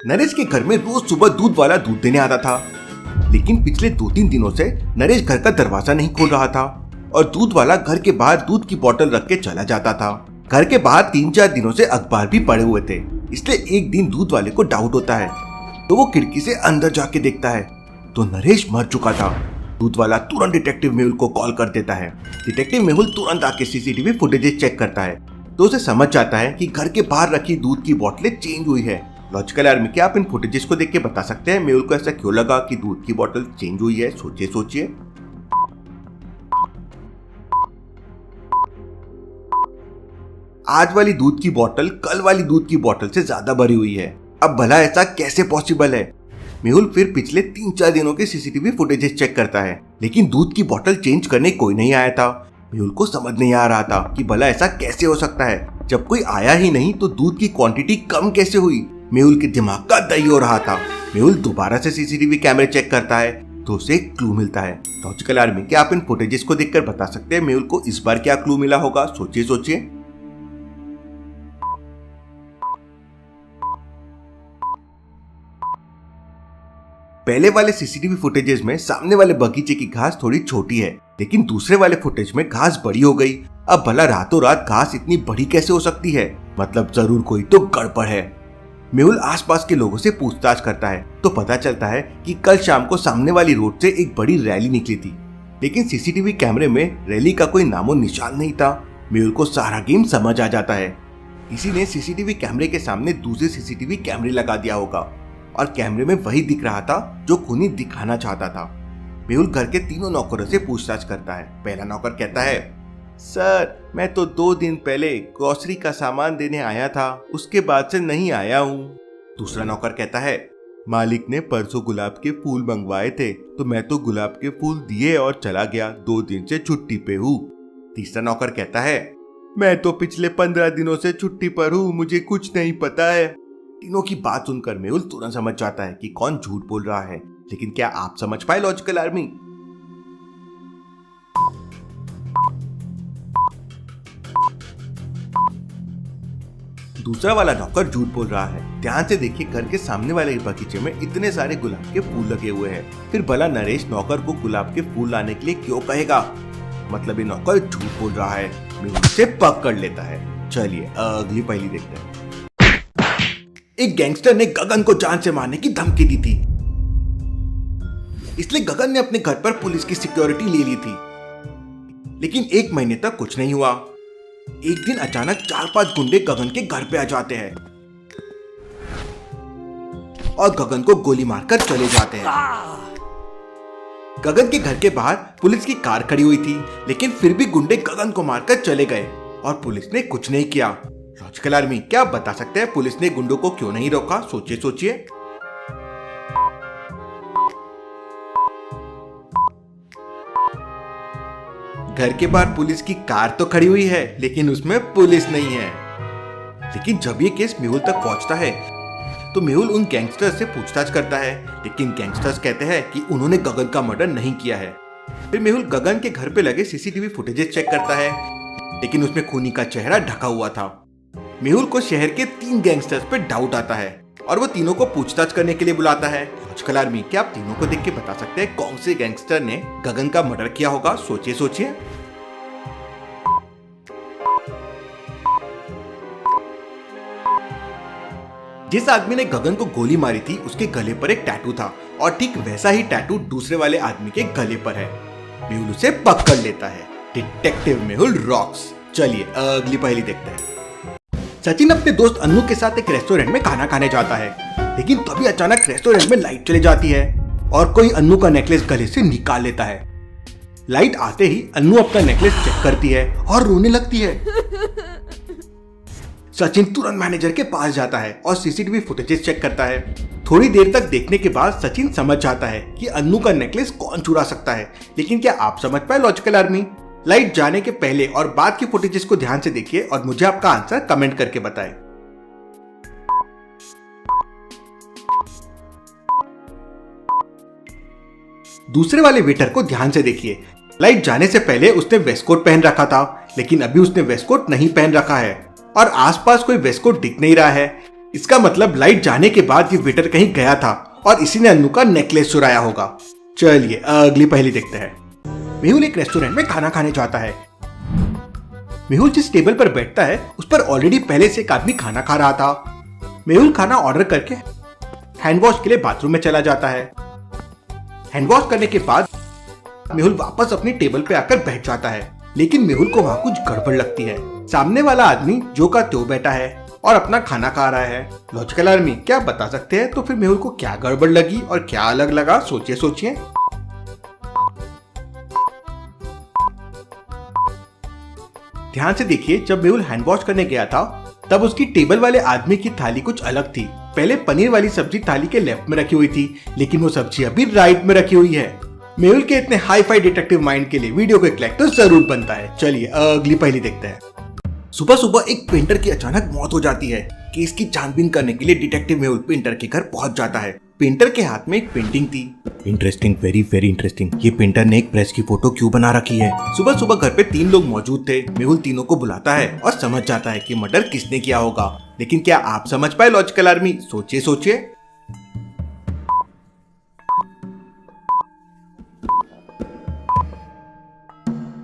नरेश के घर में रोज सुबह दूध वाला दूध देने आता था, लेकिन पिछले 2-3 दिनों से नरेश घर का दरवाजा नहीं खोल रहा था और दूध वाला घर के बाहर दूध की बोतल रख के चला जाता था। घर के बाहर 3-4 दिनों से अखबार भी पड़े हुए थे, इसलिए एक दिन दूध वाले को डाउट होता है तो वो खिड़की से अंदर जाके देखता है तो नरेश मर चुका था। दूध वाला तुरंत डिटेक्टिव मेहुल को कॉल कर देता है। डिटेक्टिव मेहुल तुरंत आके सीसीटीवी फुटेजेस चेक करता है तो उसे समझ जाता है कि घर के बाहर रखी दूध की बोतलें चेंज हुई है। लॉजिकल आर्मी, क्या आप इन फुटेजेस को देख के बता सकते हैं मेहुल को ऐसा क्यों लगा कि दूध की बोतल चेंज हुई है? सोचिए। आज वाली दूध की बोतल कल वाली दूध की बोतल से ज्यादा भरी हुई है। अब भला ऐसा कैसे पॉसिबल है? मेहुल फिर पिछले 3-4 दिनों के सीसीटीवी फुटेजेस चेक करता है, लेकिन दूध की बोतल चेंज करने कोई नहीं आया था। मेहुल को समझ नहीं आ रहा था कि भला ऐसा कैसे हो सकता है। जब कोई आया ही नहीं तो दूध की क्वांटिटी कम कैसे हुई? मेहुल के दिमाग का दही हो रहा था। मेहुल दोबारा से सीसीटीवी कैमरे चेक करता है तो उसे एक क्लू मिलता है। लॉजिकल आर्मी, क्या आप इन फुटेजेस को देखकर बता सकते हैं मेहुल को इस बार क्या क्लू मिला होगा? सोचिए। पहले वाले सीसीटीवी फुटेजेस में सामने वाले बगीचे की घास थोड़ी छोटी है, लेकिन दूसरे वाले फुटेज में घास बड़ी हो गई। अब भला रातों रात घास इतनी बड़ी कैसे हो सकती है? मतलब जरूर कोई तो गड़बड़ है। मेहुल आसपास के लोगों से पूछताछ करता है तो पता चलता है कि कल शाम को सामने वाली रोड से एक बड़ी रैली निकली थी, लेकिन सीसीटीवी कैमरे में रैली का कोई नामो निशान नहीं था। मेहुल को सारा गेम समझ आ जाता है। किसी ने सीसीटीवी कैमरे के सामने दूसरे सीसीटीवी कैमरे लगा दिया होगा और कैमरे में वही दिख रहा था जो खूनी दिखाना चाहता था। मेहुल घर के तीनों नौकरों से पूछताछ करता है। पहला नौकर कहता है, सर मैं तो 2 दिन पहले ग्रोसरी का सामान देने आया था, उसके बाद से नहीं आया हूँ। दूसरा नौकर कहता है, मालिक ने परसों गुलाब के फूल मंगवाए थे तो मैं तो गुलाब के फूल दिए और चला गया, 2 दिन से छुट्टी पे हूँ। तीसरा नौकर कहता है, मैं तो पिछले 15 दिनों से छुट्टी पर हूँ, मुझे कुछ नहीं पता है। तीनों की बात सुनकर मेहुल तुरंत समझ जाता है कि कौन झूठ बोल रहा है, लेकिन क्या आप समझ पाए लॉजिकल आर्मी? दूसरा वाला नौकर झूठ बोल रहा है। ध्यान से देखिए, घर के सामने वाले बगीचे में इतने सारे गुलाब के फूल लगे हुए हैं, फिर भला नरेश नौकर को गुलाब के फूल लाने के लिए क्यों कहेगा? मतलब ये नौकर झूठ बोल रहा है। मेहुल से पकड़ लेता है। चलिए अगली पहेली देखते हैं। एक गैंगस्टर ने गगन को जान से मारने की धमकी दी थी, इसलिए गगन ने अपने घर पर पुलिस की सिक्योरिटी ले ली थी, लेकिन 1 महीने तक कुछ नहीं हुआ। एक दिन अचानक 4-5 गुंडे गगन के घर पे आ जाते हैं और गगन को गोली मारकर चले जाते हैं। गगन के घर के बाहर पुलिस की कार खड़ी हुई थी, लेकिन फिर भी गुंडे गगन को मारकर चले गए और पुलिस ने कुछ नहीं किया। लॉजिकल आर्मी, क्या आप बता सकते हैं पुलिस ने गुंडों को क्यों नहीं रोका? सोचिए। घर के बाहर पुलिस की कार तो खड़ी हुई है, लेकिन उसमें पुलिस नहीं है। लेकिन जब ये केस मेहुल तक पहुंचता है तो मेहुल उन गैंगस्टर्स से पूछताछ करता है, लेकिन गैंगस्टर्स कहते हैं कि उन्होंने गगन का मर्डर नहीं किया है। फिर मेहुल गगन के घर पे लगे सीसीटीवी फुटेजेस चेक करता है, लेकिन उसमें खूनी का चेहरा ढका हुआ था। मेहुल को शहर के 3 गैंगस्टर्स पे डाउट आता है और वो तीनों को पूछताछ करने के लिए बुलाता है। लॉजिकल आर्मी, क्या आप तीनों को देख के बता सकते हैं कौन से गैंगस्टर ने गगन का मर्डर किया होगा? सोचिए। जिस आदमी ने गगन को गोली मारी थी उसके गले पर एक टैटू था और ठीक वैसा ही टैटू दूसरे वाले आदमी के गले पर है। मेहुल उसे पकड़ लेता है। Detective Mehul rocks. चलिए अगली पहेली देखते हैं। सचिन अपने दोस्त अन्नू के साथ एक रेस्टोरेंट में खाना खाने जाता है, लेकिन तभी अचानक रेस्टोरेंट में लाइट चली जाती है और कोई अन्नू का नेकलेस गले से निकाल लेता है। लाइट आते ही अन्नू अपना नेकलेस चेक करती है और रोने लगती है। सचिन तुरंत मैनेजर के पास जाता है और सीसीटीवी फुटेजेस चेक करता है। थोड़ी देर तक देखने के बाद सचिन समझ जाता है कि अन्नू का नेकलेस कौन चुरा सकता है, लेकिन क्या आप समझ पाए लॉजिकल आर्मी? लाइट जाने के पहले और बाद की फुटेजेस को ध्यान से देखिए और मुझे आपका आंसर कमेंट करके बताएं। दूसरे वाले वेटर को ध्यान से देखिए। लाइट जाने से पहले उसने वेस्टकोट पहन रखा था, लेकिन अभी उसने वेस्टकोट नहीं पहन रखा है और आसपास कोई वेस्टकोट दिख नहीं रहा है। इसका मतलब लाइट जाने के बाद ये वेटर कहीं गया था और इसी ने अन्नू का नेकलेस चुराया होगा। चलिए अगली पहेली देखते हैं। मेहुल एक रेस्टोरेंट में खाना खाने जाता है। मेहुल जिस टेबल पर बैठता है उस पर ऑलरेडी पहले से एक आदमी खाना खा रहा था। मेहुल खाना ऑर्डर करके हैंड वॉश के लिए बाथरूम में चला जाता है। हैंड वॉश करने के बाद मेहुल वापस अपनी टेबल पे आकर बैठ जाता है, लेकिन मेहुल को वहाँ कुछ गड़बड़ लगती है। सामने वाला आदमी जो का त्यों बैठा है और अपना खाना खा रहा है। लॉजिकल आर्मी क्या बता सकते हैं तो फिर मेहुल को क्या गड़बड़ लगी और क्या अलग लगा? सोचिए सोचिए। ध्यान से देखिए, जब मेहुल हैंड वॉश करने गया था तब उसकी टेबल वाले आदमी की थाली कुछ अलग थी। पहले पनीर वाली सब्जी थाली के लेफ्ट में रखी हुई थी, लेकिन वो सब्जी अभी राइट में रखी हुई है। मेहुल के इतने हाई फाई डिटेक्टिव माइंड के लिए वीडियो को एक लाइक तो जरूर बनता है। चलिए अगली पहेली देखते हैं। सुबह सुबह एक पेंटर की अचानक मौत हो जाती है। केस की छानबीन करने के लिए डिटेक्टिव मेहुल पेंटर के घर पहुंच जाता है। पेंटर के हाथ में एक पेंटिंग थी। Interesting, very very interesting. ये पेंटर ने एक प्रेस की फोटो क्यों बना रखी है? सुबह सुबह घर पे 3 लोग मौजूद थे। मेहुल तीनों को बुलाता है और समझ जाता है कि मर्डर किसने किया होगा। लेकिन क्या आप समझ पाए लॉजिकल आर्मी? सोचिए सोचिए।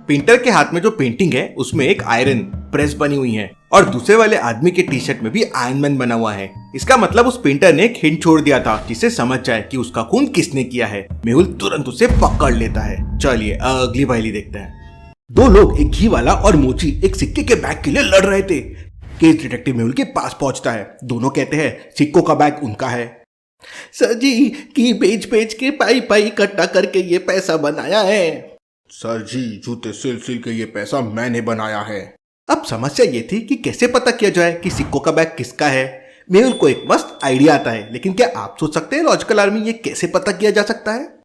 पेंटर के हाथ में जो पेंटिंग है उसमें एक आयरन प्रेस बनी हुई है और दूसरे वाले आदमी के टी शर्ट में भी आयरन मैन बना हुआ है। इसका मतलब उस पेंटर ने एक हिंट छोड़ दिया था जिससे समझ जाए कि उसका खून किसने किया है। मेहुल तुरंत उसे पकड़ लेता है। चलिए अगली पहेली देखते हैं। 2 लोग, एक घी वाला और मोची, एक सिक्के के बैग के लिए लड़ रहे थे। केस डिटेक्टिव मेहुल के पास पहुंचता है। दोनों कहते हैं सिक्कों का बैग उनका है। सर जी, घी बेच बेच के पाई पाई इकट्ठा करके ये पैसा बनाया है। सर जी, जूते सिल सिल के ये पैसा मैंने बनाया है। अब समस्या ये थी कि कैसे पता किया जाए कि सिक्कों का बैग किसका है। मेहुल को एक मस्त आइडिया आता है, लेकिन क्या आप सोच सकते हैं लॉजिकल आर्मी ये कैसे पता किया जा सकता है?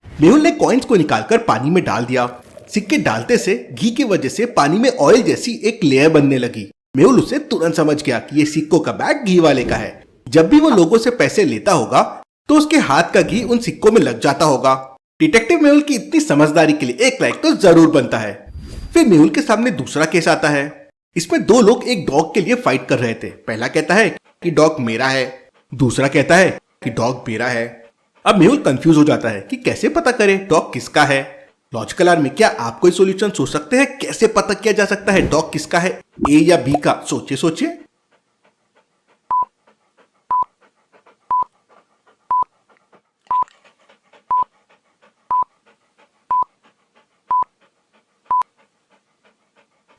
मेहुल ने कॉइन्स को निकालकर पानी में डाल दिया। सिक्के डालते से घी की वजह से पानी में ऑयल जैसी एक लेयर बनने लगी। मेहुल उसे तुरंत समझ गया कि ये सिक्कों का बैग घी वाले का है। जब भी वो लोगों से पैसे लेता होगा तो उसके हाथ का घी उन सिक्कों में लग जाता होगा। डिटेक्टिव मेहुल की इतनी समझदारी के लिए एक लाइक तो जरूर बनता है। फिर मेहुल के सामने दूसरा केस आता है। इसमें 2 लोग एक डॉग के लिए फाइट कर रहे थे। पहला कहता है कि डॉग मेरा है, दूसरा कहता है कि डॉग मेरा है। अब मेहुल कंफ्यूज हो जाता है कि कैसे पता करे डॉग किसका है। लॉजिकल आर्मी क्या आप कोई सॉल्यूशन सोच सकते हैं कैसे पता किया जा सकता है डॉग किसका है, ए या बी का? सोचिए सोचिए।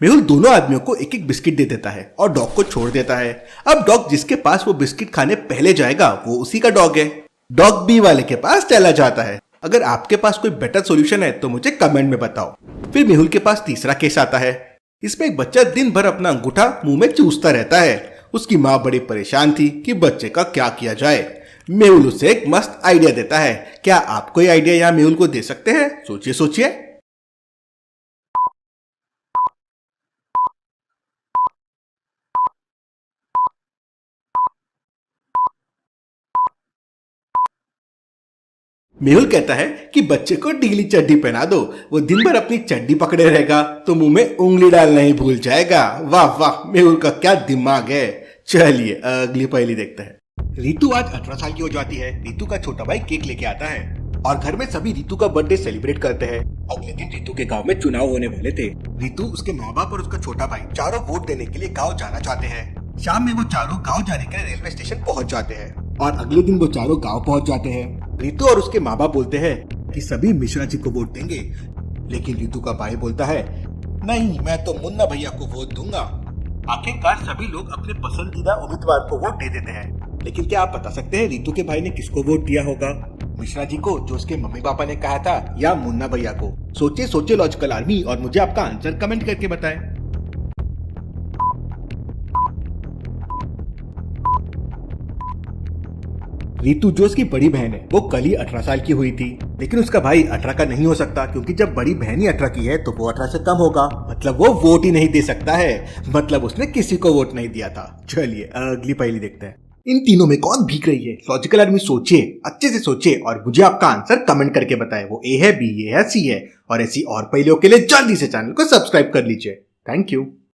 मेहुल दोनों आदमियों को एक एक बिस्किट दे देता है और डॉग को छोड़ देता है। अब डॉग जिसके पास वो बिस्किट खाने पहले जाएगा वो उसी का डॉग है। डॉग बी वाले के पास चला जाता है। अगर आपके पास कोई बेटर सॉल्यूशन है तो मुझे कमेंट में बताओ। फिर मेहुल के पास तीसरा केस आता है। इसमें एक बच्चा दिन भर अपना अंगूठा मुंह में चूसता रहता है। उसकी माँ बड़ी परेशान थी कि बच्चे का क्या किया जाए। मेहुल उसे एक मस्त आइडिया देता है। क्या आप कोई आइडिया यहाँ मेहुल को दे सकते हैं? सोचिए सोचिए। मेहुल कहता है कि बच्चे को ढीली चड्डी पहना दो, वो दिन भर अपनी चड्डी पकड़े रहेगा तो मुंह में उंगली डालना ही भूल जाएगा। वाह वाह, मेहुल का क्या दिमाग है। चलिए अगली पहेली देखते हैं। रितु आज 18 साल की हो जाती है। रितु का छोटा भाई केक लेके आता है और घर में सभी रितु का बर्थडे सेलिब्रेट करते हैं। अगले दिन रितु के गांव में चुनाव होने वाले थे। रितु, उसके माँ बाप और उसका छोटा भाई चारों वोट देने के लिए गाँव जाना चाहते हैं। शाम में वो चारों गाँव जाने के लिए रेलवे स्टेशन पहुँच जाते हैं और अगले दिन वो चारों गाँव पहुँच जाते हैं। रितु और उसके माँ बाप बोलते हैं कि सभी मिश्रा जी को वोट देंगे, लेकिन रितु का भाई बोलता है नहीं, मैं तो मुन्ना भैया को वोट दूंगा। आखिरकार सभी लोग अपने पसंदीदा उम्मीदवार को वोट दे देते हैं, लेकिन क्या आप बता सकते हैं रितु के भाई ने किसको वोट दिया होगा? मिश्रा जी को, जो उसके मम्मी पापा ने कहा था, या मुन्ना भैया को? सोचिए सोचिए लॉजिकल आर्मी और मुझे आपका आंसर कमेंट करके बताएं। रितु, जो उसकी बड़ी बहन है, वो कल ही 18 साल की हुई थी, लेकिन उसका भाई 18 का नहीं हो सकता क्योंकि जब बड़ी बहन ही 18 की है तो वो 18 से कम होगा, मतलब वो वोट ही नहीं दे सकता है, मतलब उसने किसी को वोट नहीं दिया था। चलिए अगली पहेली देखते हैं। इन तीनों में कौन भीग रही है? लॉजिकल आदमी सोचे, अच्छे से सोचे और मुझे आपका आंसर कमेंट करके बताए। वो ए है, बी है, सी है। और ऐसी और पहेलियों के लिए जल्दी से चैनल को सब्सक्राइब कर लीजिए। Thank you.